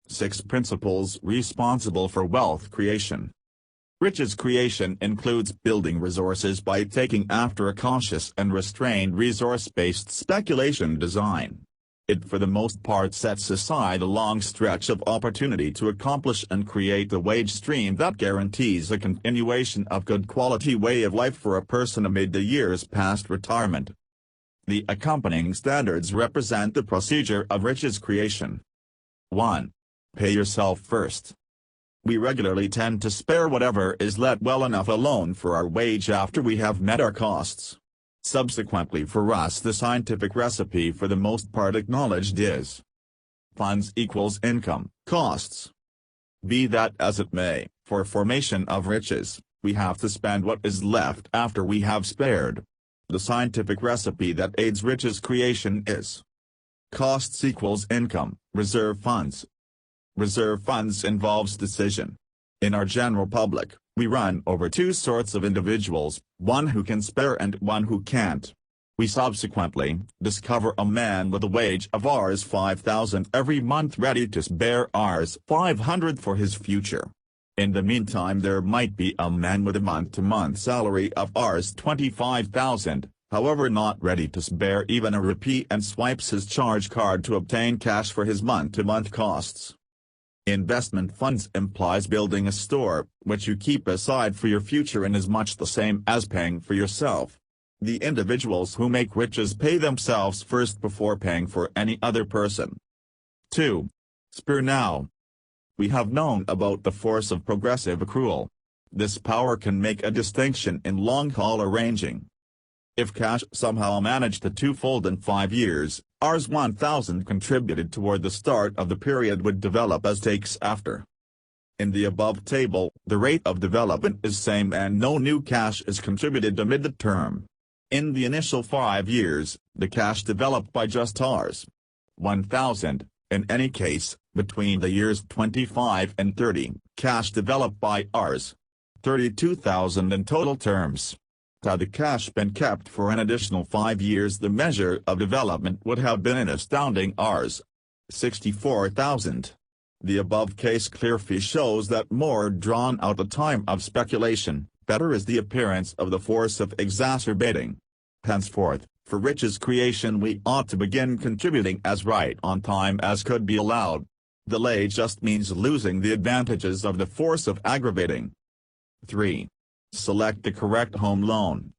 6 Principles responsible for wealth creation. Riches creation includes building resources by taking after a cautious and restrained resource-based speculation design. It for the most part sets aside a long stretch of opportunity to accomplish and create a wage stream that guarantees a continuation of good quality way of life for a person amid the years past retirement. The accompanying standards represent the procedure of riches creation. 1. Pay yourself first. We regularly tend to spare whatever is let well enough alone for our wage after we have met our costs. Subsequently, for us the scientific recipe for the most part acknowledged is funds equals income, costs. Be that as it may, for formation of riches, we have to spend what is left after we have spared. The scientific recipe that aids riches creation is costs equals income, reserve funds. Reserve funds involves decision. In our general public, we run over 2 sorts of individuals, one who can spare and one who can't. We subsequently discover a man with a wage of Rs 5,000 every month ready to spare Rs 500 for his future. In the meantime, there might be a man with a month-to-month salary of Rs 25,000, however not ready to spare even a rupee, and swipes his charge card to obtain cash for his month-to-month costs. Investment funds implies building a store, which you keep aside for your future, and is much the same as paying for yourself. The individuals who make riches pay themselves first before paying for any other person. 2. Spare now. We have known about the force of progressive accrual. This power can make a distinction in long-haul arranging. If cash somehow managed to twofold in 5 years, Rs 1,000 contributed toward the start of the period would develop as takes after. In the above table, the rate of development is same and no new cash is contributed amid the term. In the initial 5 years, the cash developed by just Rs 1,000. In any case, between the years 25 and 30, cash developed by Rs 32,000 in total terms. Had the cash been kept for an additional 5 years, the measure of development would have been an astounding Rs 64,000. The above case clearly shows that more drawn out the time of speculation, better is the appearance of the force of exacerbating. Henceforth, for riches creation we ought to begin contributing as right on time as could be allowed. Delay just means losing the advantages of the force of aggravating. 3. Select the correct home loan.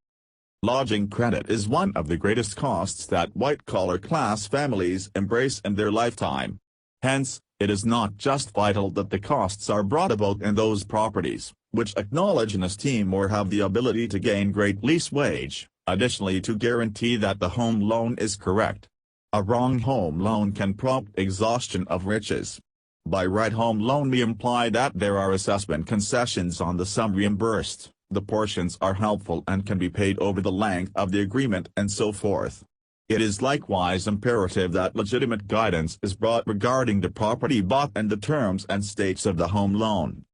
Lodging credit is one of the greatest costs that white-collar class families embrace in their lifetime. Hence, it is not just vital that the costs are brought about in those properties, which acknowledge and esteem or have the ability to gain great lease wage, additionally to guarantee that the home loan is correct. A wrong home loan can prompt exhaustion of riches. By right home loan we imply that there are assessment concessions on the sum reimbursed. The portions are helpful and can be paid over the length of the agreement and so forth. It is likewise imperative that legitimate guidance is brought regarding the property bought and the terms and states of the home loan.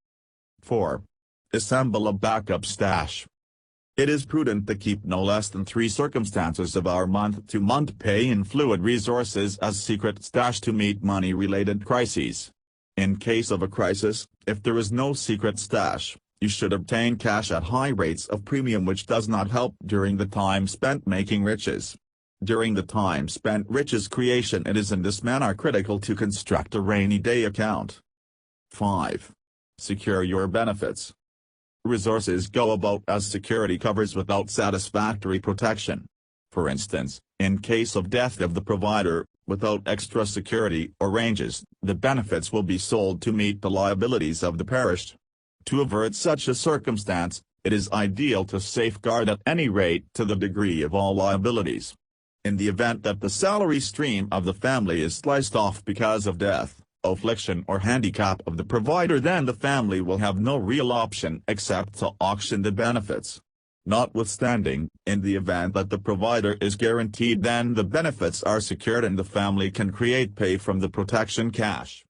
4. Assemble a backup stash. It is prudent to keep no less than 3 circumstances of our month-to-month pay in fluid resources as secret stash to meet money-related crises. In case of a crisis, if there is no secret stash, you should obtain cash at high rates of premium, which does not help during the time spent making riches. During the time spent riches creation, it is in this manner critical to construct a rainy day account. 5. Secure your benefits. Resources go about as security covers without satisfactory protection. For instance, in case of death of the provider, without extra security or ranges, the benefits will be sold to meet the liabilities of the perished. To avert such a circumstance, it is ideal to safeguard at any rate to the degree of all liabilities. In the event that the salary stream of the family is sliced off because of death, affliction or handicap of the provider, then the family will have no real option except to auction the benefits. Notwithstanding, in the event that the provider is guaranteed, then the benefits are secured and the family can create pay from the protection cash.